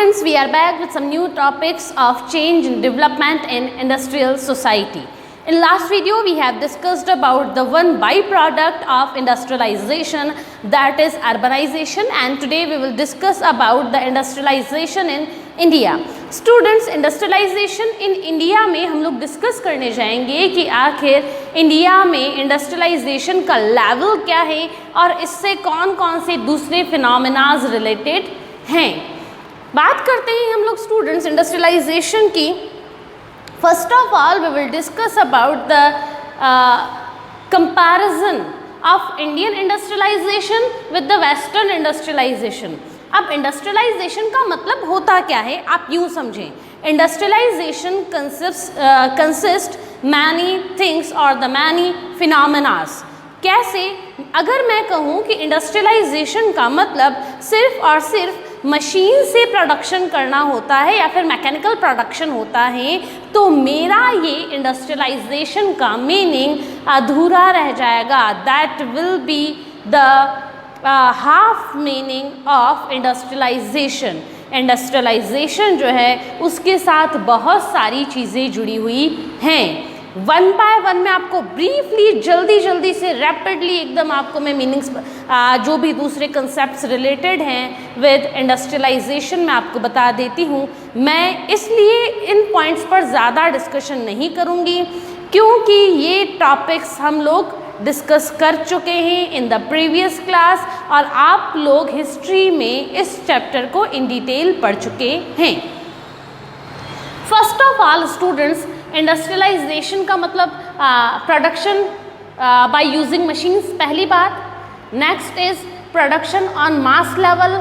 Students, we are back with some new topics of change and development in industrial society. In last video, we have discussed about the one byproduct of industrialization, that is urbanization, and today we will discuss about the industrialization in India. Students, industrialization in India में हम लोग discuss करने जाएंगे कि आखिर India में industrialisation का level क्या है और इससे कौन कौन से दूसरे फिनोमेनाज रिलेटेड हैं. बात करते हैं हम लोग स्टूडेंट्स इंडस्ट्रियलाइजेशन की. First of all we will discuss about the comparison of Indian industrialization with the western industrialization. अब इंडस्ट्रियलाइजेशन का मतलब होता क्या है, आप यूँ समझें. इंडस्ट्रियलाइजेशन कंसिस्ट मैनी थिंग्स और द मैनी फिनोमेनास. कैसे? अगर मैं कहूँ कि इंडस्ट्रियलाइजेशन का मतलब सिर्फ और सिर्फ मशीन से प्रोडक्शन करना होता है या फिर मैकेनिकल प्रोडक्शन होता है, तो मेरा ये इंडस्ट्रियलाइजेशन का मीनिंग अधूरा रह जाएगा. That will be the half meaning of industrialization. Industrialization जो है उसके साथ बहुत सारी चीज़ें जुड़ी हुई हैं. वन बाय वन मैं आपको ब्रीफली जल्दी से रैपिडली एकदम आपको मैं मीनिंग्स जो भी दूसरे कंसेप्ट्स रिलेटेड हैं विद इंडस्ट्रियलाइजेशन मैं आपको बता देती हूँ. मैं इसलिए इन पॉइंट्स पर ज़्यादा डिस्कशन नहीं करूँगी क्योंकि ये टॉपिक्स हम लोग डिस्कस कर चुके हैं इन द प्रीवियस क्लास और आप लोग हिस्ट्री में इस चैप्टर को इन डिटेल पढ़ चुके हैं. First of all students, industrialisation का मतलब प्रोडक्शन बाय यूजिंग मशीन्स, पहली बात. Next is production on mass level,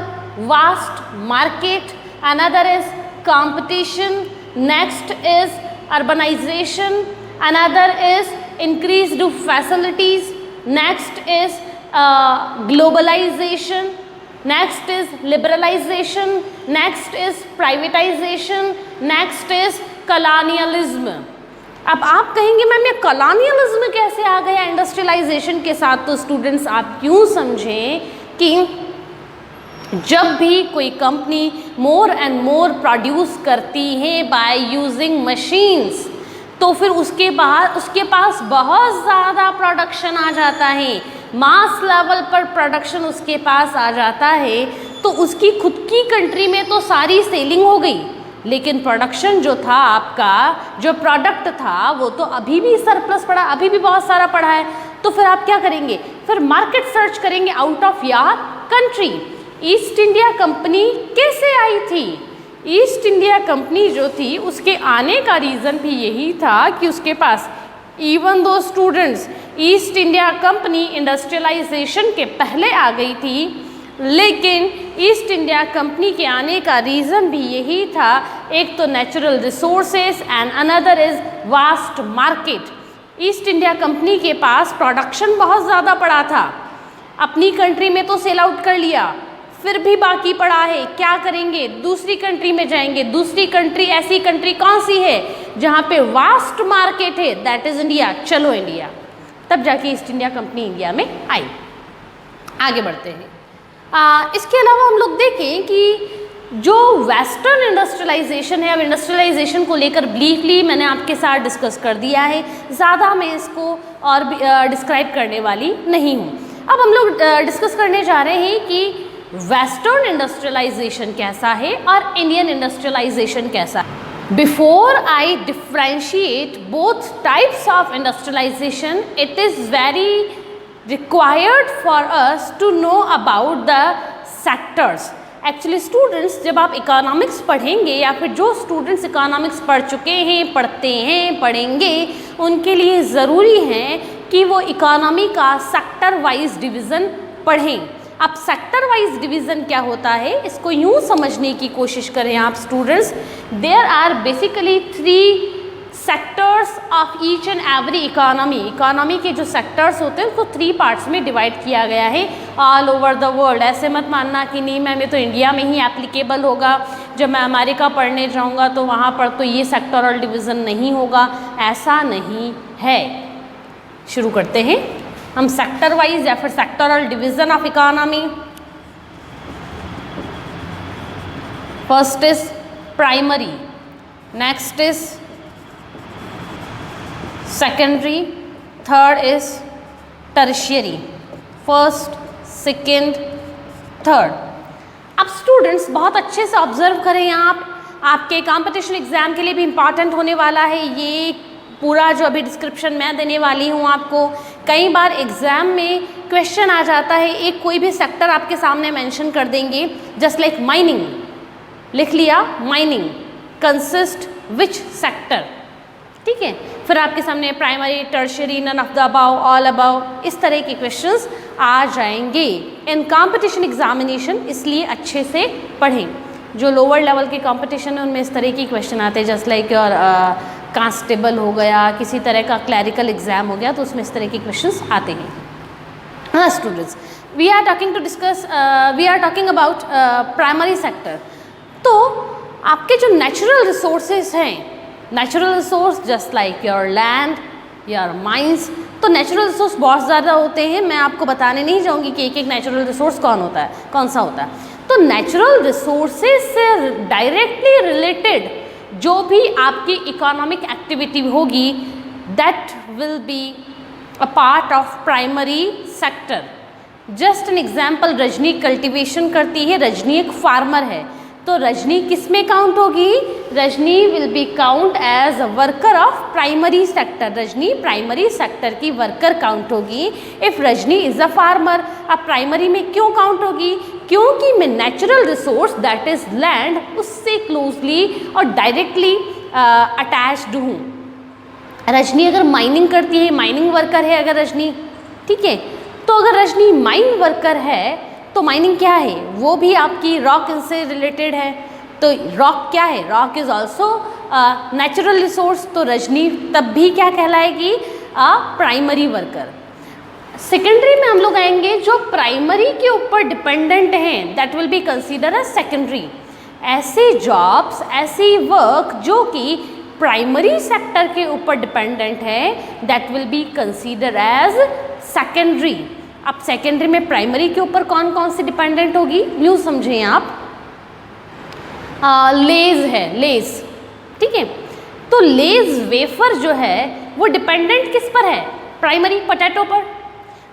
vast market. Another is competition. Next is urbanisation. Another is increased facilities. Next is globalization. Next is liberalization. Next is privatization. Next is colonialism. अब आप कहेंगे ma'am ये colonialism कैसे आ गया industrialisation के साथ? तो students आप क्यों समझें कि जब भी कोई company more and more produce करती है बाय यूजिंग मशीन्स, तो फिर उसके पास बहुत ज़्यादा प्रोडक्शन आ जाता है, मास लेवल पर प्रोडक्शन उसके पास आ जाता है, तो उसकी खुद की कंट्री में तो सारी सेलिंग हो गई, लेकिन प्रोडक्शन जो था आपका, जो प्रोडक्ट था वो तो अभी भी सरप्लस पड़ा, अभी भी बहुत सारा पड़ा है. तो फिर आप क्या करेंगे? फिर मार्केट सर्च करेंगे out of your country. East India company कैसे आई थी? ईस्ट इंडिया कंपनी जो थी उसके आने का रीज़न भी यही था कि उसके पास, इवन दो students, East India Company industrialization के पहले आ गई थी, लेकिन ईस्ट इंडिया कंपनी के आने का रीज़न भी यही था, एक तो natural resources and another is vast market. East India company के पास प्रोडक्शन बहुत ज़्यादा पड़ा था, अपनी कंट्री में तो सेल आउट कर लिया, फिर भी बाकी पड़ा है. क्या करेंगे? दूसरी कंट्री में जाएंगे. दूसरी कंट्री, ऐसी कंट्री कौन सी है जहाँ पे वास्ट मार्केट है? That is India. चलो इंडिया. तब जाके ईस्ट इंडिया कंपनी इंडिया में आई. आगे बढ़ते हैं. इसके अलावा हम लोग देखें कि जो वेस्टर्न इंडस्ट्रियलाइजेशन है, अब इंडस्ट्रियलाइजेशन को लेकर ब्रीफली मैंने आपके साथ डिस्कस कर दिया है, ज़्यादा मैं इसको और डिस्क्राइब करने वाली नहीं हूँ. अब हम लोग डिस्कस करने जा रहे हैं कि वेस्टर्न इंडस्ट्रियलाइजेशन कैसा है और इंडियन इंडस्ट्रियलाइजेशन कैसा है. Before I differentiate both types of industrialisation, it is very required for us to know about the sectors. Actually students, जब आप इकोनॉमिक्स पढ़ेंगे या फिर जो स्टूडेंट्स इकोनॉमिक्स पढ़ चुके हैं, पढ़ते हैं, पढ़ेंगे, उनके लिए ज़रूरी है कि वो इकोनॉमी का सेक्टर वाइज डिवीज़न पढ़ें. अब सेक्टर वाइज डिवीज़न क्या होता है, इसको यूँ समझने की कोशिश करें आप students. There are basically 3 sectors of each and every economy. Economy के जो सेक्टर्स होते हैं उसको 3 पार्ट्स में डिवाइड किया गया है ऑल ओवर द वर्ल्ड. ऐसे मत मानना कि नहीं मैम ये तो इंडिया में ही एप्लीकेबल होगा, जब मैं अमेरिका पढ़ने जाऊँगा तो वहाँ पर तो ये सेक्टरल डिवीज़न नहीं होगा. ऐसा नहीं है. शुरू करते हैं हम सेक्टर वाइज या फिर sectoral division of economy. First is primary, next is secondary, third is tertiary, first, second, third. अब स्टूडेंट्स बहुत अच्छे से ऑब्जर्व करें, आप आपके कंपटीशन एग्जाम के लिए भी इम्पॉर्टेंट होने वाला है ये पूरा जो अभी डिस्क्रिप्शन मैं देने वाली हूँ आपको। कई बार एग्जाम में क्वेश्चन आ जाता है, एक कोई भी सेक्टर आपके सामने मेंशन कर देंगे, जस्ट लाइक माइनिंग, लिख लिया माइनिंग कंसिस्ट विच सेक्टर, ठीक है। फिर आपके सामने primary, tertiary, none of the above, all above, इस तरह के क्वेश्चंस आ जाएंगे इन कंपटीशन एग्जामिनेशन, इसलिए अच्छे से पढ़ें। जो लोअर लेवल के कंपटीशन है उनमें इस तरह के क्वेश्चन आते हैं, जस्ट लाइक योर कांस्टेबल हो गया, किसी तरह का क्लैरिकल एग्जाम हो गया, तो उसमें इस तरह के क्वेश्चंस आते हैं। हाँ students, we are talking about primary sector. तो आपके जो नेचुरल रिसोर्सेज हैं, natural resource just like your land, your mines, तो नेचुरल रिसोर्स बहुत ज़्यादा होते हैं, मैं आपको बताने नहीं जाऊँगी कि एक एक नेचुरल रिसोर्स कौन सा होता है। तो नेचुरल रिसोर्सेज से डायरेक्टली रिलेटेड जो भी आपकी इकोनॉमिक एक्टिविटी होगी, that will be a part of primary sector. Just an example, Rajni cultivation करती है, रजनी एक फार्मर है, तो रजनी किस में काउंट होगी? Rajni will be count as a worker of primary sector, Rajni primary sector की वर्कर काउंट होगी। If Rajni is a farmer, अब प्राइमरी में क्यों काउंट होगी? क्योंकि मैं natural resource that is land उससे क्लोजली और डायरेक्टली अटैच्ड हूँ। रजनी अगर माइनिंग करती है, माइनिंग वर्कर है अगर रजनी, ठीक है, तो अगर रजनी माइन वर्कर है तो माइनिंग क्या है? वो भी आपकी रॉक से रिलेटेड है, तो रॉक क्या है? Rock is also natural resource, तो रजनी तब भी क्या कहलाएगी? Primary worker. सेकेंडरी में हम लोग आएंगे, जो प्राइमरी के ऊपर डिपेंडेंट हैं, that will be consider as secondary. ऐसे जॉब्स, ऐसी वर्क जो कि प्राइमरी सेक्टर के ऊपर डिपेंडेंट है, that will be consider as secondary. अब सेकेंडरी में प्राइमरी के ऊपर कौन कौन सी डिपेंडेंट होगी, यूँ समझें आप। लेज है, लेज, ठीक है, तो लेज वेफर जो है वो डिपेंडेंट किस पर है? प्राइमरी पोटैटो पर।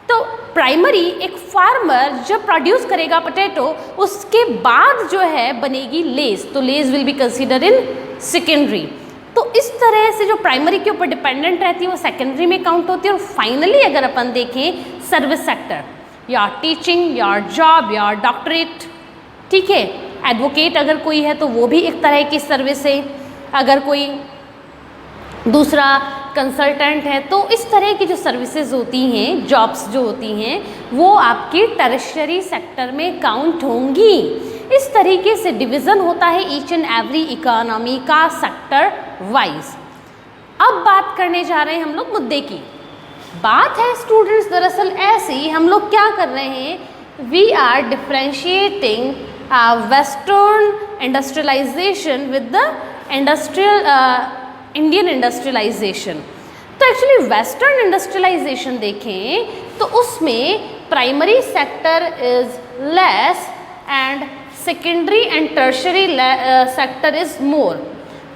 तो प्राइमरी एक फार्मर जब प्रोड्यूस करेगा पोटैटो, उसके बाद जो है बनेगी लेज, तो lace will be consider in secondary. तो इस तरह से जो प्राइमरी के ऊपर डिपेंडेंट रहती है वो सेकेंडरी में काउंट होती है। और फाइनली अगर अपन देखें service sector, your teaching, your job, your doctorate, ठीक है, एडवोकेट अगर कोई है तो वो भी एक तरह की सर्विस है, अगर कोई दूसरा कंसल्टेंट है, तो इस तरह की जो सर्विसेज होती हैं, जॉब्स जो होती हैं, वो आपकी टर्शियरी सेक्टर में काउंट होंगी। इस तरीके से डिवीज़न होता है ईच एंड एवरी इकोनॉमी का सेक्टर वाइज। अब बात करने जा रहे हैं हम लोग मुद्दे की। बात है स्टूडेंट्स दरअसल ऐसी, हम लोग क्या कर रहे हैं, we are differentiating western industrialisation with the Indian industrialisation. तो एक्चुअली वेस्टर्न इंडस्ट्रियलाइजेशन देखें तो उसमें primary sector is less and secondary and tertiary sector is more.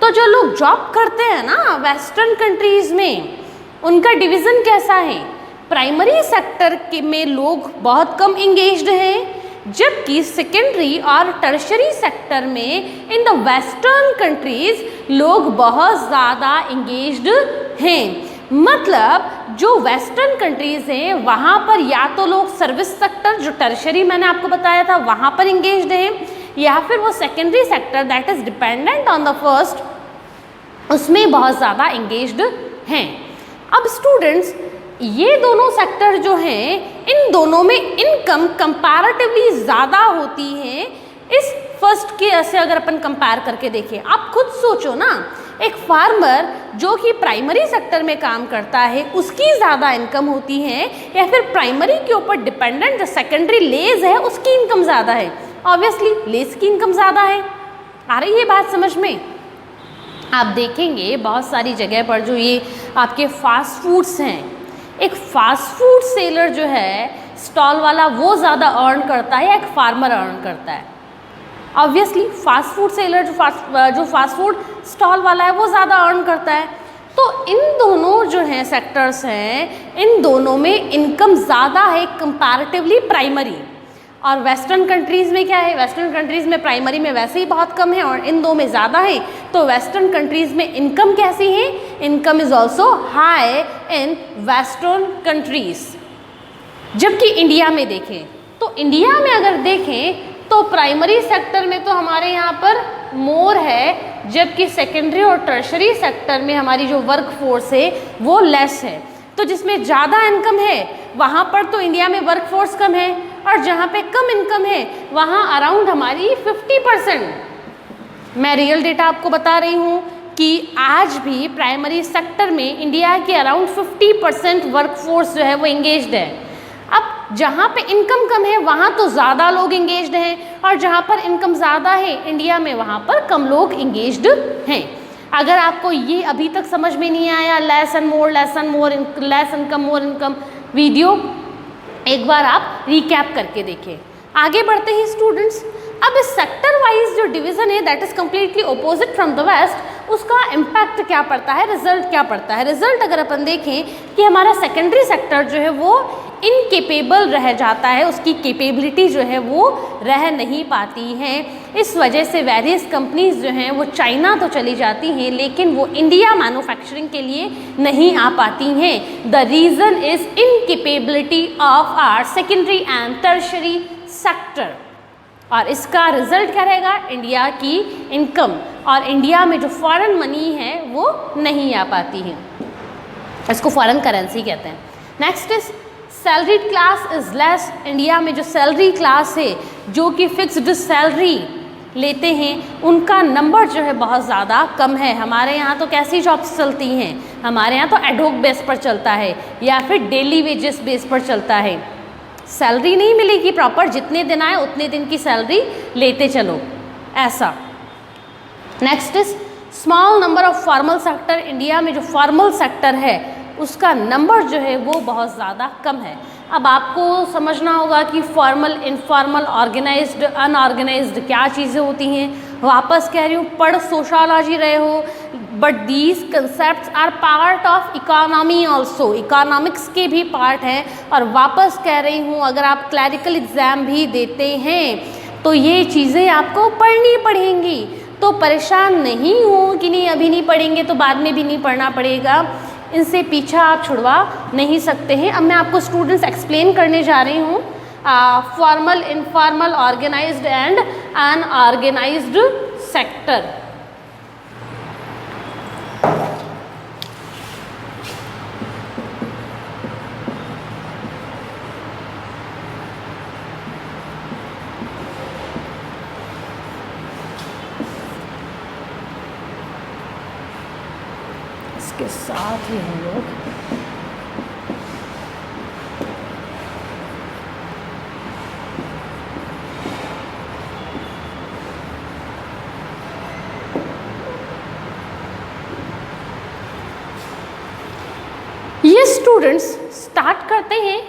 तो जो लोग जॉब करते हैं ना वेस्टर्न कंट्रीज़ में, उनका डिवीज़न कैसा है? प्राइमरी सेक्टर के में लोग बहुत कम इंगेज्ड हैं, जबकि सेकेंडरी और टर्शियरी सेक्टर में इन द वेस्टर्न कंट्रीज़ लोग बहुत ज़्यादा इंगेज्ड हैं। मतलब जो वेस्टर्न कंट्रीज़ हैं वहाँ पर या तो लोग सर्विस सेक्टर, जो टर्शियरी मैंने आपको बताया था, वहाँ पर इंगेज्ड हैं, या फिर वो secondary sector that is dependent on the first, उसमें बहुत ज़्यादा इंगेज्ड हैं। अब स्टूडेंट्स ये दोनों सेक्टर जो हैं, इन दोनों में इनकम कंपैरेटिवली ज़्यादा होती है इस फर्स्ट के से अगर अपन कंपेयर करके देखें। आप खुद सोचो ना, एक फार्मर जो कि प्राइमरी सेक्टर में काम करता है उसकी ज़्यादा इनकम होती है, या फिर प्राइमरी के ऊपर डिपेंडेंट जो सेकेंडरी लेज है उसकी इनकम ज़्यादा है? ऑब्वियसली लेज की इनकम ज़्यादा है। आ रही है बात समझ में? आप देखेंगे बहुत सारी जगह पर जो ये आपके फास्ट फूड्स हैं, एक फास्ट फूड सेलर जो है, स्टॉल वाला, वो ज़्यादा अर्न करता है या एक फार्मर अर्न करता है? ऑब्वियसली फास्ट फूड सेलर जो फास्ट फूड स्टॉल वाला है वो ज़्यादा अर्न करता है। तो इन दोनों जो हैं सेक्टर्स हैं, इन दोनों में इनकम ज़्यादा है कंपैरेटिवली प्राइमरी। और वेस्टर्न कंट्रीज़ में क्या है, वेस्टर्न कंट्रीज़ में प्राइमरी में वैसे ही बहुत कम है और इन दो में ज़्यादा है। तो वेस्टर्न कंट्रीज़ में इनकम कैसी है, income is also high in western countries. जबकि इंडिया में देखें तो इंडिया में अगर देखें तो प्राइमरी सेक्टर में तो हमारे यहाँ पर मोर है, जबकि सेकेंडरी और टर्शरी सेक्टर में हमारी जो वर्क फोर्स है वो लेस है। तो जिसमें ज़्यादा इनकम है वहाँ पर तो इंडिया में वर्क फोर्स कम है, और जहाँ पे कम इनकम है वहाँ अराउंड हमारी 50%। मैं रियल डेटा आपको बता रही हूँ कि आज भी प्राइमरी सेक्टर में इंडिया के अराउंड 50% वर्क फोर्स जो है वो इंगेज्ड है। अब जहाँ पे इनकम कम है वहाँ तो ज़्यादा लोग इंगेज्ड हैं, और जहाँ पर इनकम ज़्यादा है इंडिया में वहाँ पर कम लोग इंगेज्ड हैं। अगर आपको ये अभी तक समझ में नहीं आया less income more income video, एक बार आप रिकैप करके देखें। आगे बढ़ते हैं स्टूडेंट्स। अब इस सेक्टर वाइज जो डिवीज़न है that is completely opposite from the west, उसका इम्पैक्ट क्या पड़ता है, रिजल्ट क्या पड़ता है। रिजल्ट अगर अपन देखें कि हमारा सेकेंडरी सेक्टर जो है वो इनकेपेबल रह जाता है, उसकी कैपेबिलिटी जो है वो रह नहीं पाती है। इस वजह से वेरियस कंपनीज जो हैं वो चाइना तो चली जाती हैं लेकिन वो इंडिया मैन्युफैक्चरिंग के लिए नहीं आ पाती हैं। The reason is incapability of our secondary and tertiary sector. और इसका रिजल्ट क्या रहेगा, इंडिया की इनकम और इंडिया में जो फॉरेन मनी है वो नहीं आ पाती है, इसको फॉरेन करेंसी कहते हैं। Next is salary class is less. India में जो सैलरी क्लास है जो कि फिक्स्ड सैलरी लेते हैं उनका नंबर जो है बहुत ज़्यादा कम है। हमारे यहाँ तो कैसी जॉब्स चलती हैं, हमारे यहाँ तो एडहोक बेस पर चलता है या फिर डेली वेजेस बेस पर चलता है। सैलरी नहीं मिलेगी प्रॉपर, जितने दिन आए उतने दिन की सैलरी लेते चलो ऐसा। Next is small number of formal sector. India में जो फॉर्मल सेक्टर है उसका नंबर जो है वो बहुत ज़्यादा कम है। अब आपको समझना होगा कि फॉर्मल, इनफॉर्मल, ऑर्गेनाइज्ड, अनऑर्गेनाइज्ड क्या चीज़ें होती हैं। वापस कह रही हूँ, पढ़ सोशोलॉजी रहे हो, but these concepts are part of economy also, economics के भी पार्ट हैं। और वापस कह रही हूँ, अगर आप क्लैरिकल एग्ज़ाम भी देते हैं तो ये चीज़ें आपको पढ़नी पड़ेंगी। तो परेशान नहीं हो कि नहीं अभी नहीं पढ़ेंगे तो बाद में भी नहीं पढ़ना पड़ेगा, इनसे पीछा आप छुड़वा नहीं सकते हैं। अब मैं आपको स्टूडेंट्स एक्सप्लेन करने जा रही हूँ formal, informal, organised and unorganised sector. इसके साथ ही हम लोग ये स्टूडेंट्स स्टार्ट करते हैं।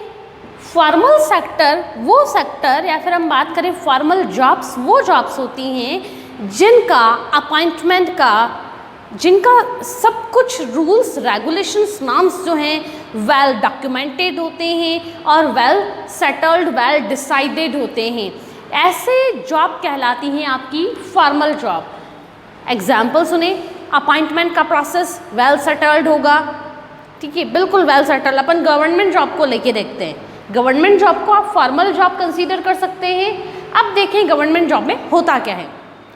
फॉर्मल सेक्टर वो सेक्टर, या फिर हम बात करें फॉर्मल जॉब्स, वो जॉब्स होती हैं जिनका अपॉइंटमेंट का, जिनका सब कुछ रूल्स, रेगुलेशंस, नॉर्म्स जो हैं वेल डॉक्यूमेंटेड होते हैं और वेल सेटल्ड, वेल डिसाइडेड होते हैं। ऐसे जॉब कहलाती हैं आपकी फॉर्मल जॉब। एग्जाम्पल सुने, अपॉइंटमेंट का प्रोसेस वेल सेटल्ड होगा, ठीक है, बिल्कुल वेल सेटल्ड। अपन गवर्नमेंट जॉब को लेके देखते हैं, गवर्नमेंट जॉब को आप फॉर्मल जॉब कंसीडर कर सकते हैं। अब देखें गवर्नमेंट जॉब में होता क्या है।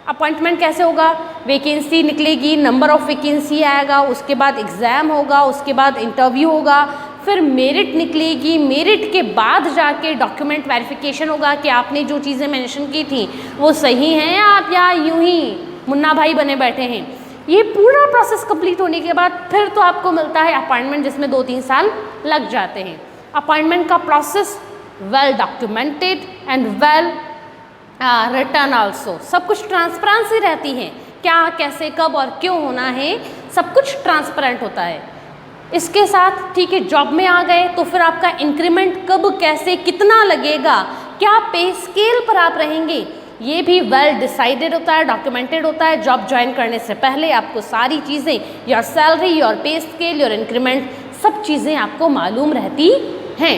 अपॉइंटमेंट कैसे होगा, वैकेंसी निकलेगी, नंबर ऑफ़ वैकेंसी आएगा, उसके बाद एग्ज़ाम होगा, उसके बाद इंटरव्यू होगा, फिर मेरिट निकलेगी, मेरिट के बाद जाके डॉक्यूमेंट वेरिफिकेशन होगा कि आपने जो चीज़ें मेंशन की थी वो सही हैं आप या यूं ही मुन्ना भाई बने बैठे हैं। ये पूरा प्रोसेस कंप्लीट होने के बाद फिर तो आपको मिलता है अपॉइंटमेंट, जिसमें 2-3 साल लग जाते हैं। अपॉइंटमेंट का process well documented and well return also, सब कुछ ट्रांसपेरेंसी रहती है, क्या कैसे कब और क्यों होना है, सब कुछ ट्रांसपेरेंट होता है। इसके साथ ठीक है, जॉब में आ गए तो फिर आपका इंक्रीमेंट कब, कैसे, कितना लगेगा, क्या पे स्केल पर आप रहेंगे, ये भी वेल डिसाइडेड होता है, डॉक्यूमेंटेड होता है। जॉब ज्वाइन करने से पहले आपको सारी चीज़ें, योर सैलरी, योर पे स्केल, योर इंक्रीमेंट, सब चीज़ें आपको मालूम रहती हैं।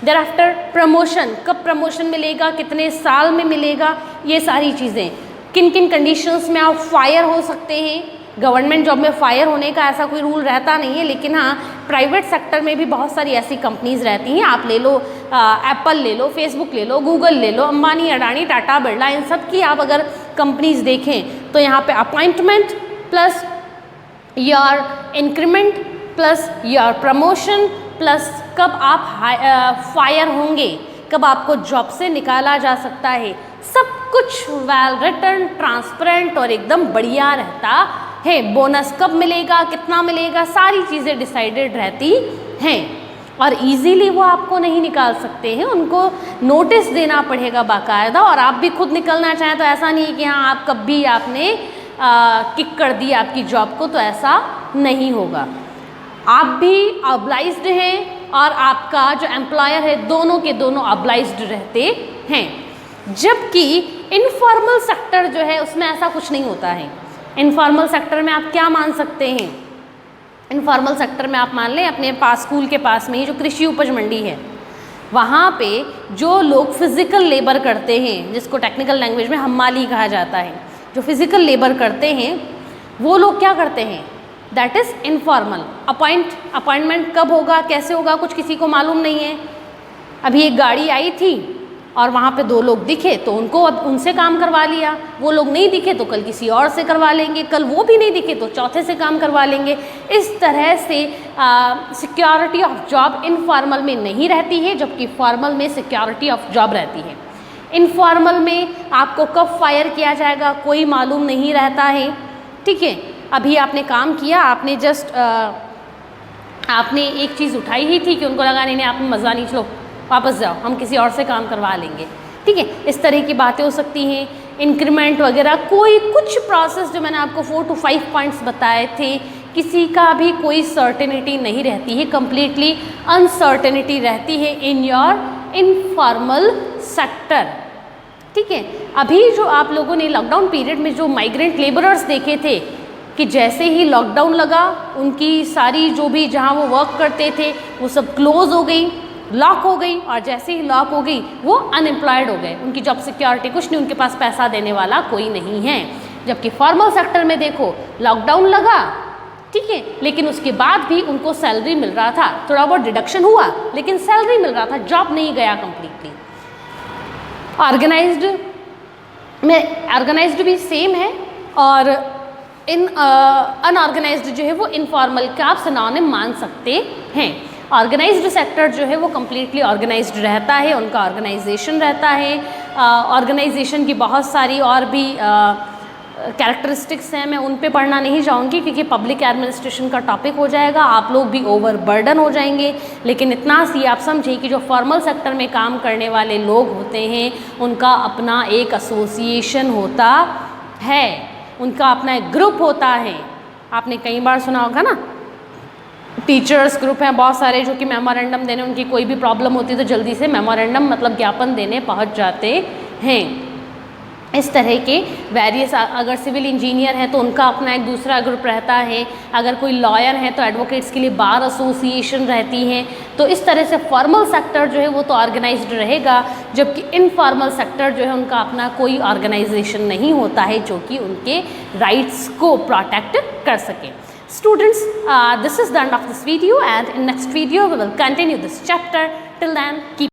देयर आफ्टर प्रमोशन, कब प्रमोशन मिलेगा, कितने साल में मिलेगा, ये सारी चीज़ें। किन किन कंडीशंस में आप फायर हो सकते हैं। गवर्नमेंट जॉब में फायर होने का ऐसा कोई रूल रहता नहीं है, लेकिन हाँ प्राइवेट सेक्टर में भी बहुत सारी ऐसी कंपनीज रहती हैं। आप ले लो एप्पल ले लो, फेसबुक ले लो, गूगल ले लो, अंबानी, अडानी, टाटा, बिरला, इन सब की आप अगर कंपनीज देखें तो यहाँ पे appointment plus your increment plus your promotion plus कब आप फायर होंगे, कब आपको जॉब से निकाला जा सकता है, सब कुछ वेल रिटन, ट्रांसपेरेंट और एकदम बढ़िया रहता है। बोनस कब मिलेगा, कितना मिलेगा, सारी चीज़ें डिसाइडेड रहती हैं और इजीली वो आपको नहीं निकाल सकते हैं, उनको नोटिस देना पड़ेगा बाकायदा। और आप भी खुद निकलना चाहें तो ऐसा नहीं है कि हाँ आप कभी आपने किक कर दी आपकी जॉब को, तो ऐसा नहीं होगा। आप भी ऑब्लाइज्ड हैं और आपका जो एम्प्लॉयर है, दोनों के दोनों ऑब्लाइज्ड रहते हैं। जबकि इनफॉर्मल सेक्टर जो है उसमें ऐसा कुछ नहीं होता है। इनफॉर्मल सेक्टर में आप क्या मान सकते हैं, इनफॉर्मल सेक्टर में आप मान लें अपने पास स्कूल के पास में ही जो कृषि उपज मंडी है, वहाँ पे जो लोग फिज़िकल लेबर करते हैं, जिसको टेक्निकल लैंग्वेज में हम्माली कहा जाता है, जो फिज़िकल लेबर करते हैं वो लोग क्या करते हैं, दैट इज़ इनफॉर्मल। अपॉइंटमेंट कब होगा, कैसे होगा, कुछ किसी को मालूम नहीं है। अभी एक गाड़ी आई थी और वहाँ पे 2 लोग दिखे तो उनको अब उनसे काम करवा लिया, वो लोग नहीं दिखे तो कल किसी और से करवा लेंगे, कल वो भी नहीं दिखे तो चौथे से काम करवा लेंगे। इस तरह से सिक्योरिटी ऑफ जॉब इनफॉर्मल में नहीं रहती है, जबकि फॉर्मल में सिक्योरिटी ऑफ जॉब रहती है। इनफॉर्मल में आपको कब फायर किया जाएगा कोई मालूम नहीं रहता है, ठीक है। अभी आपने काम किया, आपने जस्ट आपने एक चीज़ उठाई ही थी कि उनको लगा नहीं आप मज़ा नहीं, चलो वापस जाओ, हम किसी और से काम करवा लेंगे, ठीक है। इस तरह की बातें हो सकती हैं। इंक्रीमेंट वगैरह कोई कुछ प्रोसेस जो मैंने आपको 4 to 5 पॉइंट्स बताए थे, किसी का भी कोई सर्टेनिटी नहीं रहती है, कंप्लीटली अनसर्टेनिटी रहती है इन योर इनफॉर्मल सेक्टर, ठीक है। अभी जो आप लोगों ने लॉकडाउन पीरियड में जो माइग्रेंट लेबरर्स देखे थे कि जैसे ही लॉकडाउन लगा उनकी सारी जो भी जहाँ वो वर्क करते थे वो सब क्लोज हो गई, लॉक हो गई, और जैसे ही लॉक हो गई वो अनएम्प्लॉयड हो गए, उनकी जॉब सिक्योरिटी कुछ नहीं, उनके पास पैसा देने वाला कोई नहीं है। जबकि फॉर्मल सेक्टर में देखो लॉकडाउन लगा, ठीक है, लेकिन उसके बाद भी उनको सैलरी मिल रहा था, थोड़ा बहुत डिडक्शन हुआ लेकिन सैलरी मिल रहा था, जॉब नहीं गया कंप्लीटली। ऑर्गेनाइज्ड भी सेम है और अनऑर्गेनाइज्ड जो है वो इनफॉर्मल का आप सिनोनिम मान सकते हैं। ऑर्गेनाइज्ड सेक्टर जो है वो कम्प्लीटली ऑर्गेनाइज्ड रहता है, उनका ऑर्गेनाइजेशन रहता है। ऑर्गेनाइजेशन की बहुत सारी और भी कैरेक्टरिस्टिक्स हैं, मैं उन पे पढ़ना नहीं चाहूँगी क्योंकि पब्लिक एडमिनिस्ट्रेशन का टॉपिक हो जाएगा, आप लोग भी ओवरबर्डन हो जाएंगे। लेकिन इतना सी आप समझिए कि जो फॉर्मल सेक्टर में काम करने वाले लोग होते हैं उनका अपना एक एसोसिएशन होता है, उनका अपना एक ग्रुप होता है। आपने कई बार सुना होगा ना, टीचर्स ग्रुप हैं बहुत सारे जो कि मेमोरेंडम देने, उनकी कोई भी प्रॉब्लम होती है तो जल्दी से मेमोरेंडम मतलब ज्ञापन देने पहुंच जाते हैं। इस तरह के वेरियस, अगर सिविल इंजीनियर है तो उनका अपना एक दूसरा ग्रुप रहता है, अगर कोई लॉयर है तो एडवोकेट्स के लिए बार एसोसिएशन रहती है। तो इस तरह से फॉर्मल सेक्टर जो है वो तो ऑर्गेनाइज्ड रहेगा, जबकि इनफॉर्मल सेक्टर जो है उनका अपना कोई ऑर्गेनाइजेशन नहीं होता है जो कि उनके राइट्स को प्रोटेक्ट कर सके। Students, this is the end of this video, and in next video we will continue this chapter. Till then, keep